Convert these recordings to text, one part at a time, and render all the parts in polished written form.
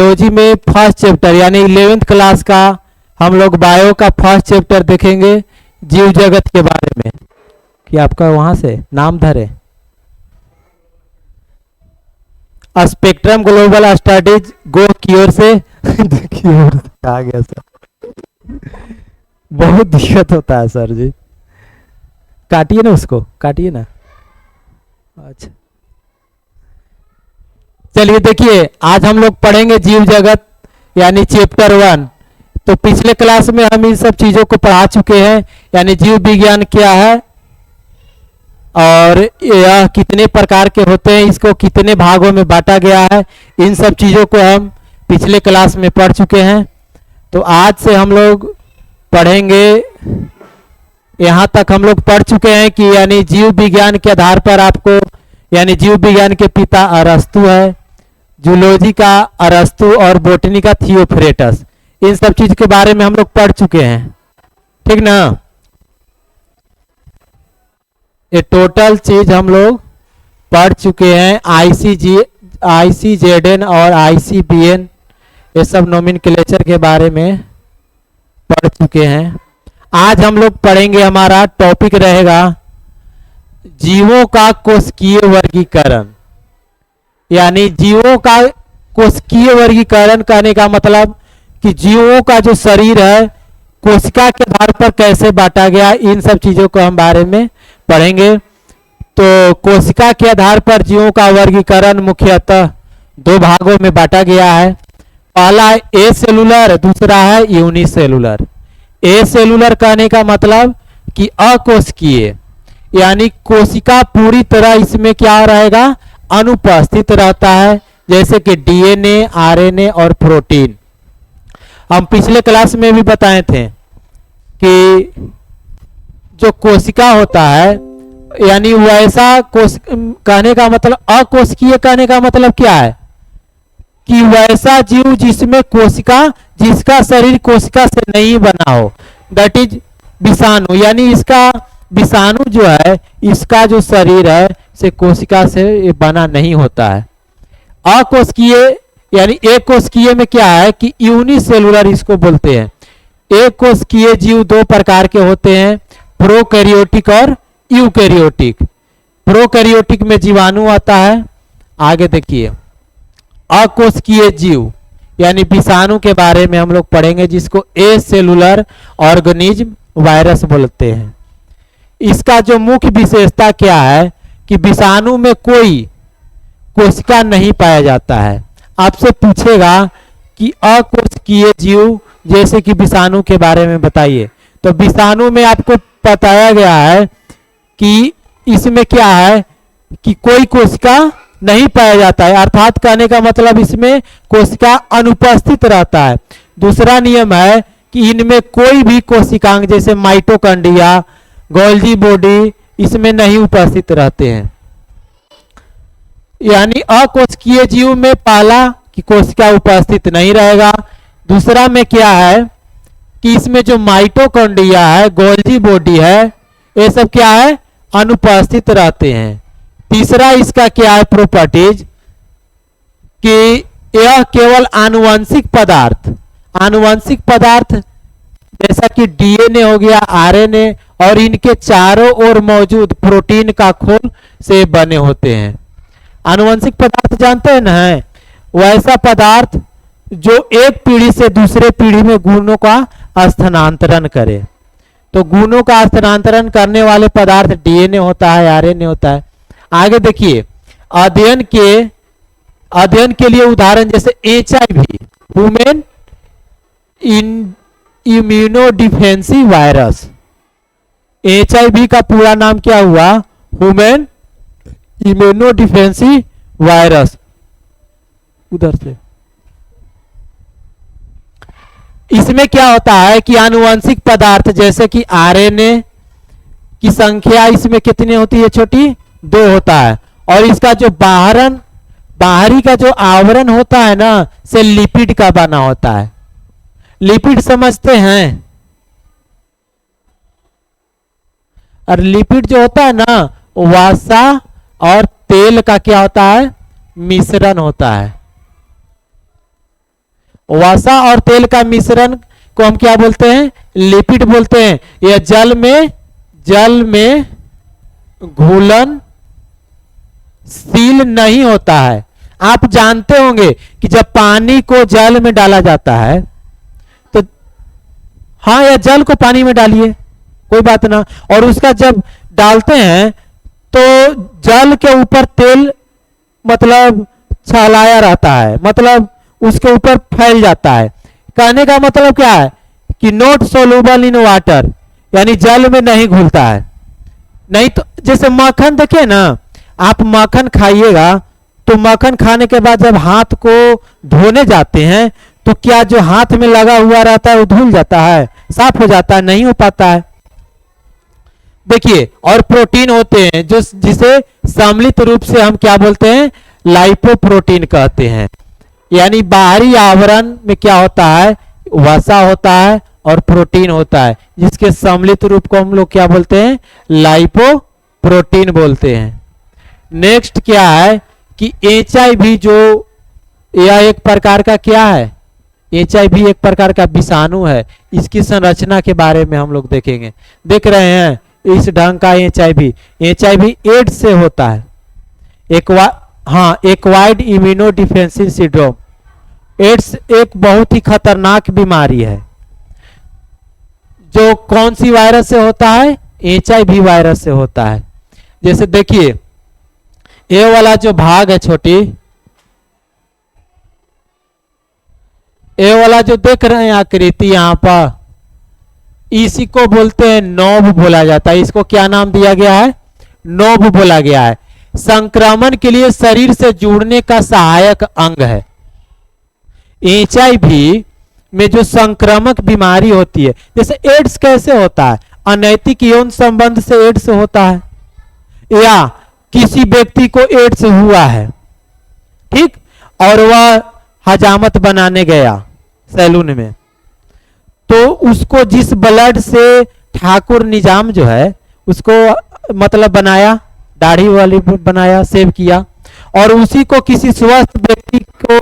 Biology में first chapter यानी 11th class का हम लोग बायो का फर्स्ट चैप्टर देखेंगे जीव जगत के बारे में। कि आपका वहां से नाम धरे स्पेक्ट्रम ग्लोबल स्टडीज गो की ओर से आ गया सर, बहुत दिक्कत होता है सर जी। काटिए ना, उसको काटिए ना। अच्छा चलिए देखिए, आज हम लोग पढ़ेंगे जीव जगत यानी चैप्टर 1। तो पिछले क्लास में हम इन सब चीजों को पढ़ा चुके हैं, यानी जीव विज्ञान क्या है और यह कितने प्रकार के होते हैं, इसको कितने भागों में बांटा गया है, इन सब चीजों को हम पिछले क्लास में पढ़ चुके हैं। तो आज से हम लोग पढ़ेंगे, यहाँ तक हम लोग पढ़ चुके हैं कि यानी जीव विज्ञान के आधार पर आपको, यानी जीव विज्ञान के पिता अरस्तु है, जूलॉजी का अरस्तु और बोटनी का थियोफ्रेटस, इन सब चीज के बारे में हम लोग पढ़ चुके हैं, ठीक ना। ये टोटल चीज हम लोग पढ़ चुके हैं। ICJN और ICBN ये सब नोमेनक्लेचर के बारे में पढ़ चुके हैं। आज हम लोग पढ़ेंगे, हमारा टॉपिक रहेगा जीवों का कोशिकीय वर्गीकरण। यानी जीवों का कोशिकीय वर्गीकरण कहने का मतलब कि जीवों का जो शरीर है कोशिका के आधार पर कैसे बांटा गया, इन सब चीजों को हम बारे में पढ़ेंगे। तो कोशिका के आधार पर जीवों का वर्गीकरण मुख्यतः दो भागों में बांटा गया है। पहला ए सेलुलर, दूसरा है यूनिसेलुलर। ए सेलुलर कहने का मतलब कि अकोशिकीय, यानी कोशिका पूरी तरह इसमें क्या रहेगा, अनुपस्थित रहता है, जैसे कि डीएनए, आरएनए और प्रोटीन। हम पिछले क्लास में भी बताए थे कि जो कोशिका होता है यानी वैसा कहने का मतलब, अकोशिकीय कहने का मतलब क्या है कि वैसा जीव जिसमें कोशिका, जिसका शरीर कोशिका से नहीं बना हो, दैट इज विषाणु। यानी इसका विषाणु जो है, इसका जो शरीर है से कोशिका से बना नहीं होता है। अकोशिकीय यानी एक कोशिकीय में क्या है कि यूनिसेलुलर इसको बोलते हैं। एक कोशिकीय जीव दो प्रकार के होते हैं, प्रोकैरियोटिक और यूकैरियोटिक। प्रोकैरियोटिक में जीवाणु आता है। आगे देखिए, अकोशिकीय जीव यानी विषाणु के बारे में हम लोग पढ़ेंगे, जिसको ए सेलुलर ऑर्गेनिज्म वायरस बोलते हैं। इसका जो मुख्य विशेषता क्या है कि विषाणु में कोई कोशिका नहीं पाया जाता है। आपसे पूछेगा कि अकोशिकीय जीव जैसे कि विषाणु के बारे में बताइए, तो विषाणु में आपको बताया गया है कि इसमें क्या है कि कोई कोशिका नहीं पाया जाता है, अर्थात कहने का मतलब इसमें कोशिका अनुपस्थित रहता है। दूसरा नियम है कि इनमें कोई भी कोशिकांग जैसे माइटोकॉन्ड्रिया, गोल्जी बॉडी इसमें नहीं उपस्थित रहते हैं। यानी अकोशिकीय जीव में पहला कि कोशिका उपस्थित नहीं रहेगा। दूसरा में क्या है कि इसमें जो माइटोकॉन्ड्रिया है, गोल्जी बॉडी है, ये सब क्या है, अनुपस्थित रहते हैं। तीसरा इसका क्या है प्रॉपर्टीज कि यह केवल आनुवंशिक पदार्थ, आनुवंशिक पदार्थ जैसा कि डीएनए हो गया, आरएनए और इनके चारों ओर मौजूद प्रोटीन का खोल से बने होते हैं। आनुवंशिक पदार्थ जानते हैं ना, है वैसा पदार्थ जो एक पीढ़ी से दूसरे पीढ़ी में गुणों का स्थानांतरण करे। तो गुणों का स्थानांतरण करने वाले पदार्थ डीएनए होता है, आरएनए होता है। आगे देखिए, अध्ययन के लिए उदाहरण जैसे HIV, human immuno defensive virus. HIV का पूरा नाम क्या हुआ, ह्यूमन इम्यूनो डिफेंसिव वायरस। उधर से इसमें क्या होता है कि आनुवंशिक पदार्थ जैसे कि आरएनए की संख्या इसमें कितनी होती है, छोटी 2 होता है, और इसका जो बाहरी का जो आवरण होता है ना, से लिपिड का बना होता है। लिपिड समझते हैं, और लिपिड जो होता है ना, वसा और तेल का क्या होता है, मिश्रण होता है। वसा और तेल का मिश्रण को हम क्या बोलते हैं? लिपिड बोलते हैं। यह जल में घुलनशील नहीं होता है। आप जानते होंगे कि जब पानी को जल में डाला जाता है तो हाँ, या जल को पानी में डालिए, कोई बात ना, और उसका जब डालते हैं तो जल के ऊपर तेल मतलब छलाया रहता है, मतलब उसके ऊपर फैल जाता है। कहने का मतलब क्या है कि नॉट सोल्यूबल इन वाटर, यानी जल में नहीं घुलता है। नहीं तो जैसे मक्खन देखिए ना, आप मक्खन खाइएगा तो मक्खन खाने के बाद जब हाथ को धोने जाते हैं तो क्या जो हाथ में लगा हुआ रहता है वो धुल जाता है, साफ हो जाता है? नहीं हो पाता है। देखिए, और प्रोटीन होते हैं जो जिसे सम्मिलित रूप से हम क्या बोलते हैं? लाइपोप्रोटीन कहते हैं। यानी बाहरी आवरण में क्या होता है? वसा होता है और प्रोटीन होता है, जिसके सम्मिलित रूप को हम लोग क्या बोलते हैं? लाइपोप्रोटीन बोलते हैं। नेक्स्ट क्या है कि HIV जो यह एक प्रकार का क्या है? HIV एक प्रकार का विषाणु है। इसकी संरचना के बारे में हम लोग देखेंगे। देख रहे हैं इस ढंग का HIV एड्स से होता है। Acquired immuno defensive syndrome. AIDS एक बहुत ही खतरनाक बीमारी है जो कौन सी वायरस से होता है? HIV वायरस से होता है। जैसे देखिए, ये वाला जो भाग है छोटी, ये वाला जो देख रहे हैं आकृति यहां पर, इसी को बोलते हैं नोब बोला जाता है। इसको क्या नाम दिया गया है? नोब बोला गया है। संक्रमण के लिए शरीर से जुड़ने का सहायक अंग है। HIV में जो संक्रामक बीमारी होती है, जैसे एड्स कैसे होता है? अनैतिक यौन संबंध से एड्स होता है, या किसी व्यक्ति को एड्स हुआ है, ठीक, और वह हजामत बनाने गया सैलून में, तो उसको जिस ब्लड से ठाकुर निजाम जो है उसको मतलब बनाया, दाढ़ी वाली बनाया, सेव किया, और उसी को किसी स्वस्थ व्यक्ति को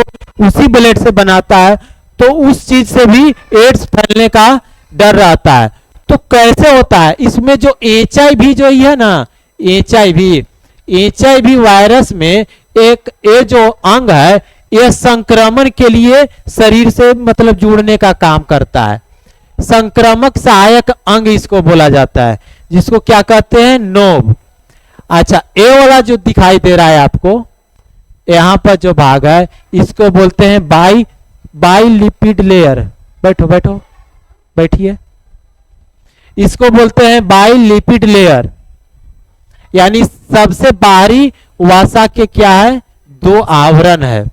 उसी ब्लड से बनाता है, तो उस चीज से भी एड्स फैलने का डर रहता है। तो कैसे होता है? इसमें जो HIV जो है ना, HIV वायरस में एक ये जो अंग है, यह संक्रमण के लिए शरीर से मतलब जुड़ने का काम करता है। संक्रामक सहायक अंग इसको बोला जाता है, जिसको क्या कहते हैं? नोब। अच्छा, ये वाला जो दिखाई दे रहा है आपको, यहां पर जो भाग है, इसको बोलते हैं बाइलिपिड लेयर। बैठो बैठो, बैठिए। इसको बोलते हैं बाइलिपिड लेयर, यानी सबसे बाहरी वसा के क्या है? दो आवरण है।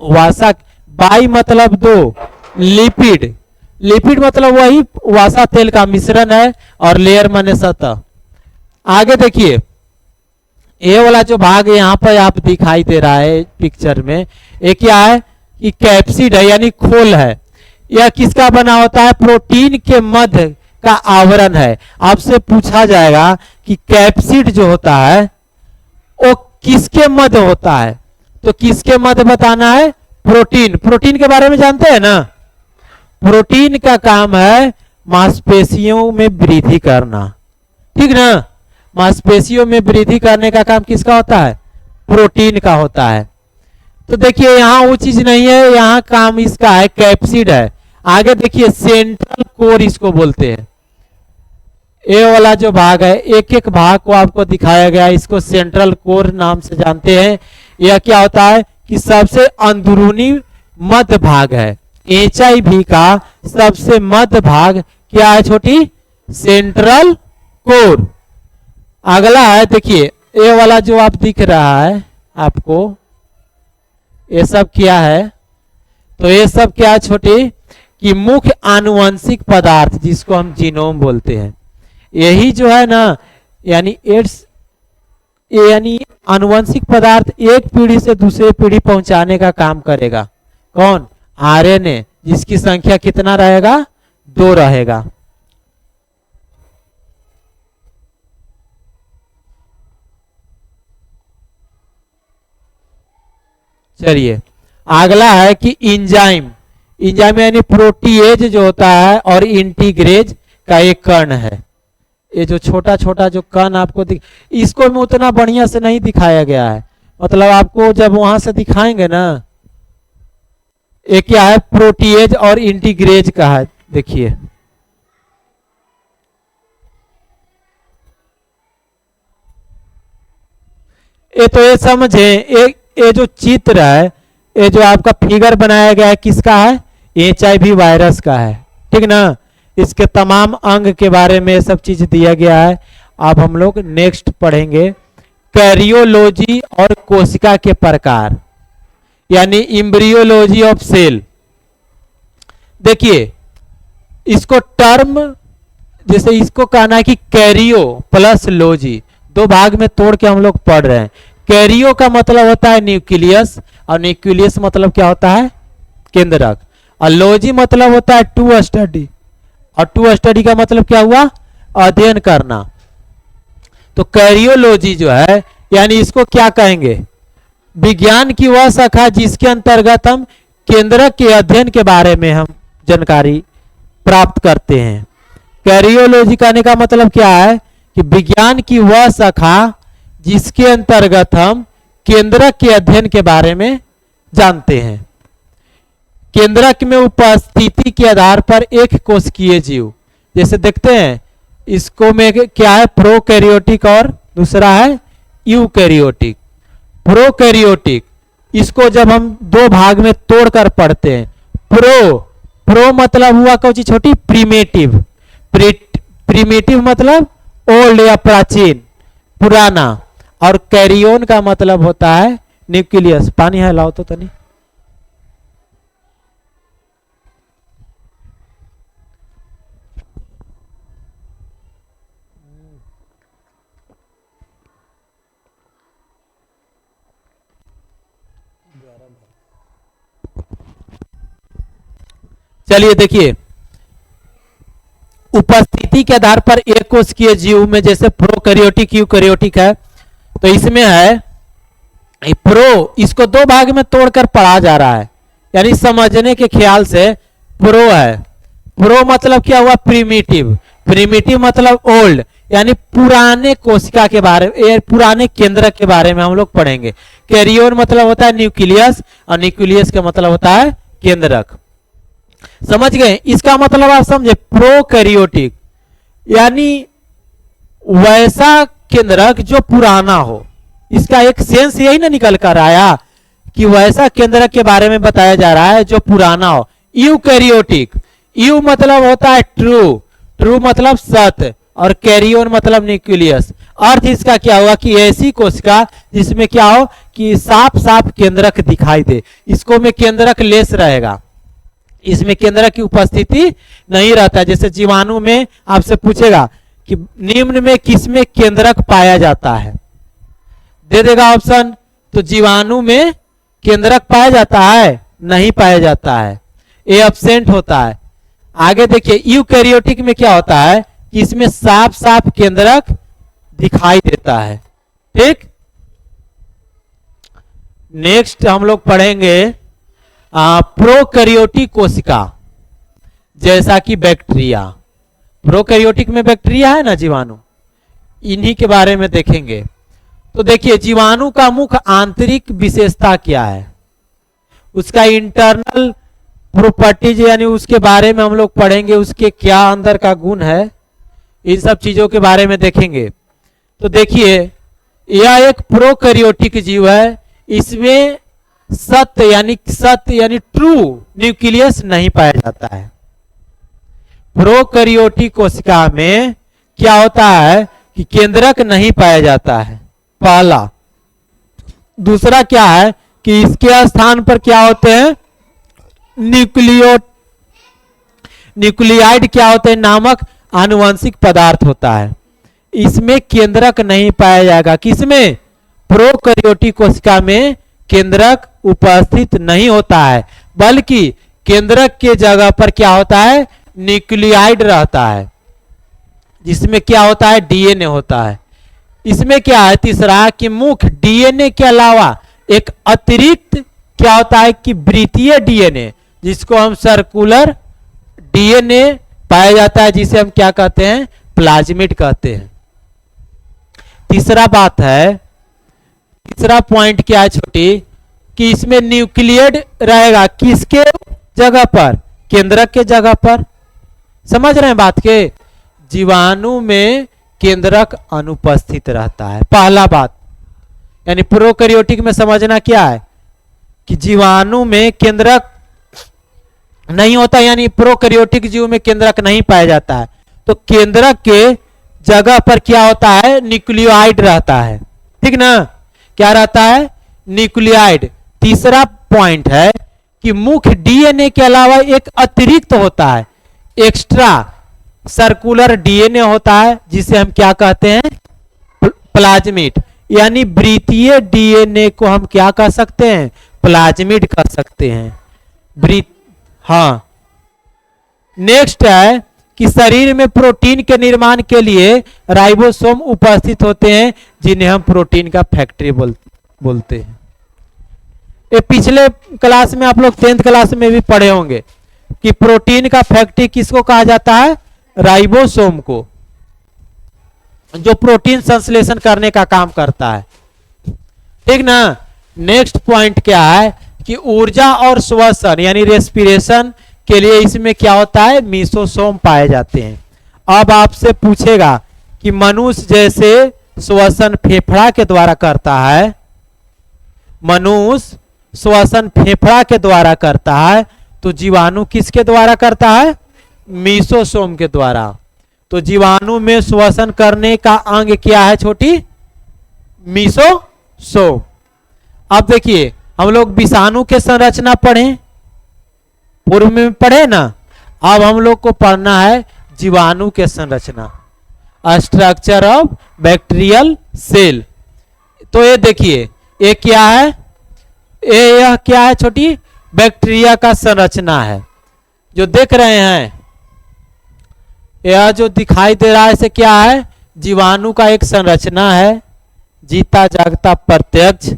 वसा बाई मतलब दो, लिपिड मतलब वही वसा तेल का मिश्रण है, और लेयर माने सतह। आगे देखिए, ये वाला जो भाग यहाँ पर आप दिखाई दे रहा है पिक्चर में, ये क्या है कि कैप्सिड है, यानी खोल है। यह किसका बना होता है? प्रोटीन के मध्य का आवरण है। आपसे पूछा जाएगा कि कैप्सिड जो होता है वो किसके मध्य होता है, तो किसके मध्य बताना है? प्रोटीन के बारे में जानते हैं ना? प्रोटीन का काम है मांसपेशियों में वृद्धि करना, ठीक ना? मांसपेशियों में वृद्धि करने का काम किसका होता है? प्रोटीन का होता है। तो देखिए यहाँ वो चीज नहीं है, यहाँ काम इसका है, कैप्सिड है। आगे देखिए, सेंट्रल कोर इसको बोलते हैं। ये वाला जो भाग है, एक एक भाग को आपको दिखाया गया, इसको सेंट्रल कोर नाम से जानते हैं। यह क्या होता है कि सबसे अंदरूनी मध्य भाग है। HIV का सबसे मध्य भाग क्या है छोटी? Central core. अगला है, देखिए ये वाला जो आप दिख रहा है आपको, ये सब क्या है? तो ये सब क्या है छोटी? कि मुख्य आनुवंशिक पदार्थ, जिसको हम जीनोम बोलते हैं, यही जो है ना, यानी एड्स, यानी आनुवंशिक पदार्थ एक पीढ़ी से दूसरे पीढ़ी पहुंचाने का काम करेगा। कौन? RNA, जिसकी संख्या कितना रहेगा? 2 रहेगा। चलिए, अगला है कि इंजाइम। एंजाइम यानी प्रोटीएज जो होता है और इंटीग्रेज का एक कण है। ये जो छोटा छोटा जो कण आपको इसको में उतना बढ़िया से नहीं दिखाया गया है, मतलब आपको जब वहां से दिखाएंगे ना, एक क्या है प्रोटीएज और इंटीग्रेज का है। देखिए ये समझे, ये जो चित्र है, ये जो आपका फिगर बनाया गया है किसका है, HIV वायरस का है, ठीक ना। इसके तमाम अंग के बारे में सब चीज दिया गया है। अब हम लोग नेक्स्ट पढ़ेंगे कैरियोलॉजी और कोशिका के प्रकार, यानी इम्ब्रियोलॉजी ऑफ सेल। देखिए इसको टर्म, जैसे इसको कहना है कि कैरियो प्लस लॉजी, दो भाग में तोड़ के हम लोग पढ़ रहे हैं। कैरियो का मतलब होता है न्यूक्लियस, और न्यूक्लियस मतलब क्या होता है, केंद्रक। और लॉजी मतलब होता है टू स्टडी, और टू स्टडी का मतलब क्या हुआ, अध्ययन करना। तो कैरियोलॉजी जो है, यानी इसको क्या कहेंगे, विज्ञान की वह शाखा जिसके अंतर्गत हम केंद्रक के अध्ययन के बारे में हम जानकारी प्राप्त करते हैं। कैरियोलॉजी कहने का मतलब क्या है कि विज्ञान की वह शाखा जिसके अंतर्गत हम केंद्रक के अध्ययन के बारे में जानते हैं। केंद्रक में उपस्थिति के आधार पर एक कोशिकीय जीव, जैसे देखते हैं इसको में क्या है, प्रोकैरियोटिक और दूसरा है यूकैरियोटिक। प्रोकैरियोटिक, इसको जब हम दो भाग में तोड़कर पढ़ते हैं, प्रो मतलब हुआ कौन छोटी, प्रीमेटिव। प्रीमेटिव मतलब ओल्ड या प्राचीन, पुराना। और कैरियोन का मतलब होता है न्यूक्लियस। पानी है लाओ तो नहीं। चलिए देखिए, उपस्थिति के आधार पर एक कोशिकीय जीव में जैसे प्रोकैरियोटिक यूकैरियोटिक है, तो इसमें है प्रो, इसको दो भाग में तोड़कर पढ़ा जा रहा है, यानी समझने के ख्याल से प्रो है। प्रो मतलब क्या हुआ, प्रीमिटिव। प्रीमिटिव मतलब ओल्ड, यानी पुराने कोशिका के बारे में, पुराने केंद्रक के बारे में हम लोग पढ़ेंगे। कैरियोन मतलब होता है न्यूक्लियस, और न्यूक्लियस का मतलब होता है केंद्रक। समझ गए, इसका मतलब आप समझे, प्रोकैरियोटिक यानी वैसा केंद्रक जो पुराना हो। इसका एक सेंस यही ना निकल कर आया कि वैसा केंद्रक के बारे में बताया जा रहा है जो पुराना हो। यूकैरियोटिक, यू मतलब होता है ट्रू, ट्रू मतलब सत्य, और कैरियोन मतलब न्यूक्लियस। अर्थ इसका क्या हुआ कि ऐसी कोशिका जिसमें क्या हो कि साफ साफ केंद्रक दिखाई दे, इसको में केंद्रक लेस रहेगा, इसमें केंद्रक की उपस्थिति नहीं रहता। जैसे जीवाणु में आपसे पूछेगा कि निम्न में किसमें केंद्रक पाया जाता है, दे देगा ऑप्शन, तो जीवाणु में केंद्रक पाया जाता है, नहीं पाया जाता है, ये एब्सेंट होता है। आगे देखिए यूकैरियोटिक में क्या होता है कि इसमें साफ साफ केंद्रक दिखाई देता है। ठीक, नेक्स्ट हम लोग पढ़ेंगे प्रोकैरियोटिक कोशिका, जैसा कि बैक्टीरिया। प्रोकैरियोटिक में बैक्टीरिया है ना, जीवाणु, इन्हीं के बारे में देखेंगे। तो देखिए जीवाणु का मुख्य आंतरिक विशेषता क्या है, उसका इंटरनल प्रॉपर्टीज, यानी उसके बारे में हम लोग पढ़ेंगे, उसके क्या अंदर का गुण है, इन सब चीजों के बारे में देखेंगे। तो देखिए यह एक प्रोकैरियोटिक जीव है, इसमें सत्य यानी ट्रू न्यूक्लियस नहीं पाया जाता है। प्रोकैरियोटिक कोशिका में क्या होता है कि केंद्रक नहीं पाया जाता है, पहला। दूसरा क्या है कि इसके स्थान पर क्या होते हैं, न्यूक्लियाइड क्या होते हैं नामक आनुवंशिक पदार्थ होता है। इसमें केंद्रक नहीं पाया जाएगा, किसमें, प्रोकैरियोटिक कोशिका में केंद्रक उपस्थित नहीं होता है, बल्कि केंद्रक के जगह पर क्या होता है, न्यूक्लियाइड रहता है, जिसमें क्या होता है, डीएनए होता है। इसमें क्या है तीसरा कि मुख्य डीएनए के अलावा एक अतिरिक्त क्या होता है कि वृत्तीय डीएनए, जिसको हम सर्कुलर डीएनए पाया जाता है, जिसे हम क्या कहते हैं, प्लाज्मिड कहते हैं। तीसरा बात है, तीसरा पॉइंट क्या है छोटी, कि इसमें न्यूक्लियड रहेगा किसके जगह पर, केंद्रक के जगह पर। समझ रहे हैं बात के, जीवाणु में केंद्रक अनुपस्थित रहता है। पहला बात, यानी प्रोकैरियोटिक में समझना क्या है कि जीवाणु में केंद्रक नहीं होता, यानी प्रोकैरियोटिक जीव में केंद्रक नहीं पाया जाता है। तो केंद्रक के जगह पर क्या होता है, न्यूक्लियोइड रहता है। ठीक ना, क्या रहता है, न्यूक्लियोइड। तीसरा पॉइंट है कि मुख्य डीएनए के अलावा एक अतिरिक्त होता है, एक्स्ट्रा सर्कुलर डीएनए होता है, जिसे हम क्या कहते हैं, प्लाज्मिड। यानी वृत्तीय डीएनए को हम क्या कह सकते हैं, प्लाज्मिड कह सकते हैं। हाँ, नेक्स्ट है कि शरीर में प्रोटीन के निर्माण के लिए राइबोसोम उपस्थित होते हैं, जिन्हें हम प्रोटीन का फैक्ट्री बोलते हैं। ये पिछले क्लास में आप लोग 10th क्लास में भी पढ़े होंगे कि प्रोटीन का फैक्ट्री किसको कहा जाता है, राइबोसोम को, जो प्रोटीन संश्लेषण करने का काम करता है। ठीक ना। नेक्स्ट पॉइंट क्या है कि ऊर्जा और श्वसन यानी रेस्पिरेशन के लिए इसमें क्या होता है, मीसोसोम पाए जाते हैं। अब आपसे पूछेगा कि मनुष्य जैसे श्वसन फेफड़ा के द्वारा करता है, मनुष्य श्वसन फेफड़ा के द्वारा करता है, तो जीवाणु किसके द्वारा करता है, मीसोसोम के द्वारा। तो जीवाणु में श्वसन करने का अंग क्या है छोटी, मीसोसोम। अब देखिए, हम लोग विषाणु के संरचना पढ़े, पूर्व में पढ़े ना, अब हम लोग को पढ़ना है जीवाणु के संरचना, स्ट्रक्चर ऑफ बैक्टीरियल सेल। तो ये देखिए, ये क्या है, यह क्या है छोटी, बैक्टीरिया का संरचना है। जो देख रहे हैं, यह जो दिखाई दे रहा है इसे क्या है, जीवाणु का एक संरचना है, जीता जागता प्रत्यक्ष।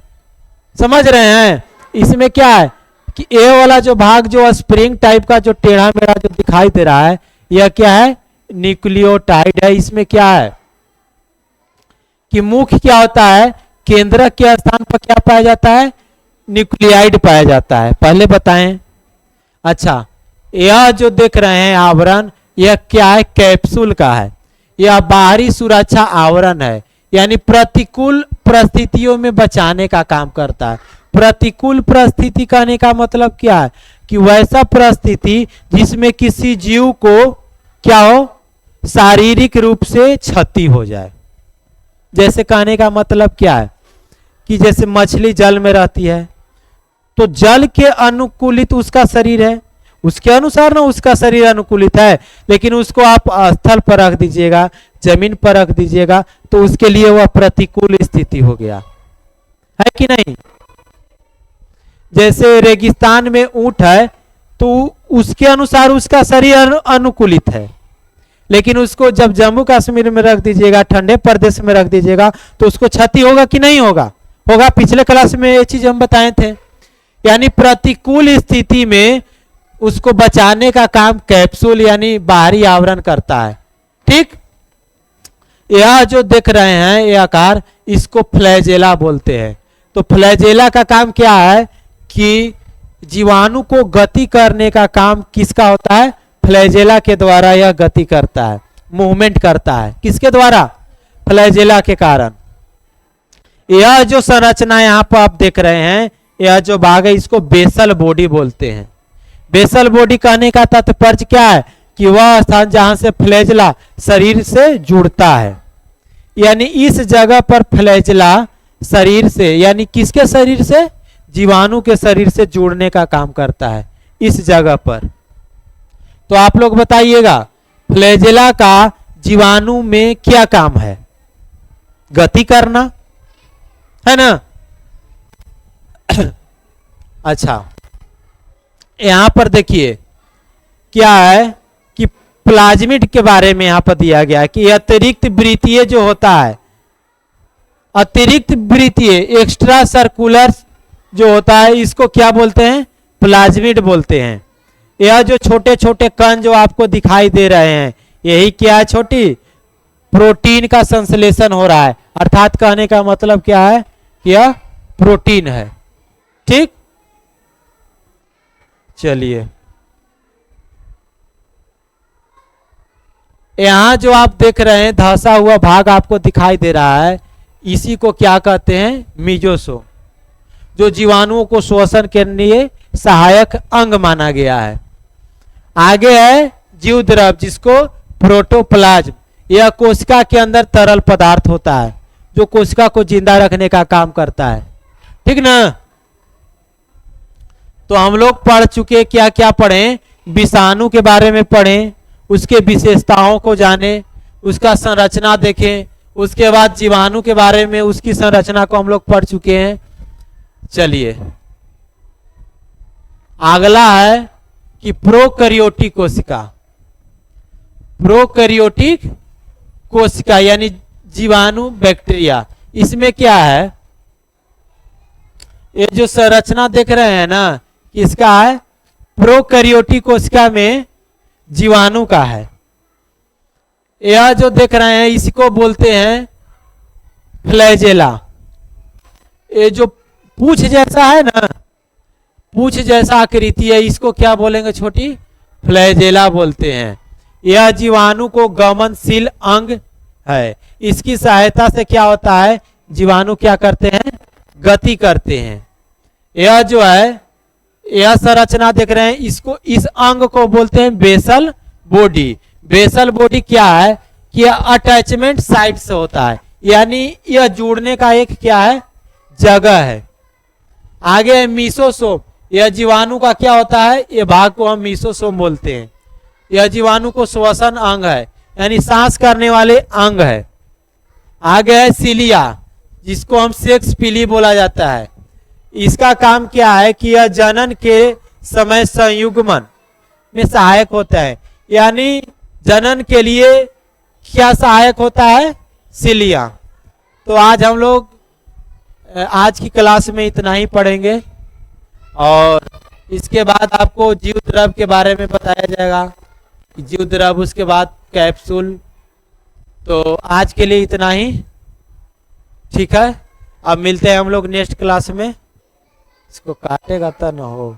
समझ रहे हैं, इसमें क्या है कि ए वाला जो भाग जो स्प्रिंग टाइप का जो टेढ़ा मेढ़ा जो दिखाई दे रहा है, यह क्या है, न्यूक्लियोटाइड है। इसमें क्या है कि मुख्य क्या होता है, केंद्रक के स्थान पर क्या पाया जाता है, न्यूक्लियाइड पाया जाता है। पहले बताएं। अच्छा, यह जो देख रहे हैं आवरण, यह क्या है, कैप्सूल का है। यह बाहरी सुरक्षा आवरण है, यानी प्रतिकूल परिस्थितियों में बचाने का काम करता है। प्रतिकूल परिस्थिति कहने का मतलब क्या है कि वैसा परिस्थिति जिसमें किसी जीव को क्या हो, शारीरिक रूप से क्षति हो जाए। जैसे कहने का मतलब क्या है कि जैसे मछली जल में रहती है, तो जल के अनुकूलित उसका शरीर है, उसके अनुसार ना उसका शरीर अनुकूलित है, लेकिन उसको आप स्थल पर रख दीजिएगा, जमीन पर रख दीजिएगा, तो उसके लिए वह प्रतिकूल स्थिति हो गया, है कि नहीं। जैसे रेगिस्तान में ऊंट है, तो उसके अनुसार उसका शरीर अनुकूलित है, लेकिन उसको जब जम्मू कश्मीर में रख दीजिएगा, ठंडे प्रदेश में रख दीजिएगा, तो उसको क्षति होगा कि नहीं होगा, होगा। पिछले क्लास में ये चीज हम बताए थे। यानी प्रतिकूल स्थिति में उसको बचाने का काम कैप्सूल यानी बाहरी आवरण करता है। ठीक, यह जो देख रहे हैं ये आकार, इसको फ्लैजेला बोलते हैं। तो फ्लैजेला का काम क्या है कि जीवाणु को गति करने का काम किसका होता है, फ्लैजेला के द्वारा यह गति करता है, मूवमेंट करता है। किसके द्वारा, फ्लैजेला के कारण। यह जो संरचना यहाँ पर आप देख रहे हैं, यह जो भाग है इसको बेसल बॉडी बोलते हैं। बेसल बॉडी कहने का तात्पर्य क्या है कि वह स्थान जहां से फ्लैजेला शरीर से जुड़ता है, यानी इस जगह पर फ्लैजेला शरीर से, यानी किसके शरीर से, जीवाणु के शरीर से जुड़ने का काम करता है इस जगह पर। तो आप लोग बताइएगा, फ्लैजेला का जीवाणु में क्या काम है, गति करना, है ना। अच्छा, यहां पर देखिए क्या है कि प्लाज्मिड के बारे में यहां पर दिया गया है कि अतिरिक्त वृत्तीय जो होता है, अतिरिक्त वृत्तीय एक्स्ट्रा सर्कुलर जो होता है, इसको क्या बोलते हैं, प्लाज्मिड बोलते हैं। यह जो छोटे छोटे कण जो आपको दिखाई दे रहे हैं, यही क्या है छोटी, प्रोटीन का संश्लेषण हो रहा है। अर्थात कहने का मतलब क्या है कि यह प्रोटीन है। ठीक, चलिए यहां जो आप देख रहे हैं धंसा हुआ भाग आपको दिखाई दे रहा है, इसी को क्या कहते हैं, मीजोसोम, जो जीवाणुओं को श्वसन के लिए सहायक अंग माना गया है। आगे है जीव द्रव, जिसको प्रोटोप्लाज्म, यह कोशिका के अंदर तरल पदार्थ होता है जो कोशिका को जिंदा रखने का काम करता है। ठीक ना। तो हम लोग पढ़ चुके, क्या क्या पढ़े, विषाणु के बारे में पढ़े, उसके विशेषताओं को जाने, उसका संरचना देखें, उसके बाद जीवाणु के बारे में उसकी संरचना को हम लोग पढ़ चुके हैं। चलिए अगला है कि प्रोकैरियोटिक कोशिका। प्रोकैरियोटिक कोशिका यानी जीवाणु, बैक्टीरिया, इसमें क्या है, ये जो संरचना देख रहे हैं ना, किसका है, प्रोकैरियोटिक कोशिका में जीवाणु का है। यह जो देख रहे हैं इसको बोलते हैं फ्लैजेला। ये जो पूंछ जैसा है ना, पूंछ जैसा आकृति है, इसको क्या बोलेंगे छोटी, फ्लैजेला बोलते हैं। यह जीवाणु को गमनशील अंग है। इसकी सहायता से क्या होता है, जीवाणु क्या करते हैं, गति करते हैं। यह जो है, यह संरचना देख रहे हैं, इसको, इस अंग को बोलते हैं बेसल बॉडी। बेसल बॉडी क्या है कि अटैचमेंट साइट से होता है, यानी यह जुड़ने का एक क्या है, जगह है। आगे है मीसोसोम, यह जीवाणु का क्या होता है, यह भाग को हम मीसोसोम बोलते हैं। यह जीवाणु को श्वसन अंग है, यानी सांस करने वाले अंग है। आगे है सिलिया, जिसको हम सेक्स पिली बोला जाता है। इसका काम क्या है कि यह जनन के समय संयुग्मन में सहायक होता है, यानी जनन के लिए क्या सहायक होता है, सिलिया। तो आज हम लोग आज की क्लास में इतना ही पढ़ेंगे और इसके बाद आपको जीव द्रव के बारे में बताया जाएगा, जीव द्रव, उसके बाद कैप्सूल। तो आज के लिए इतना ही, ठीक है। अब मिलते हैं हम लोग नेक्स्ट क्लास में। इसको काटेगा तो ना हो।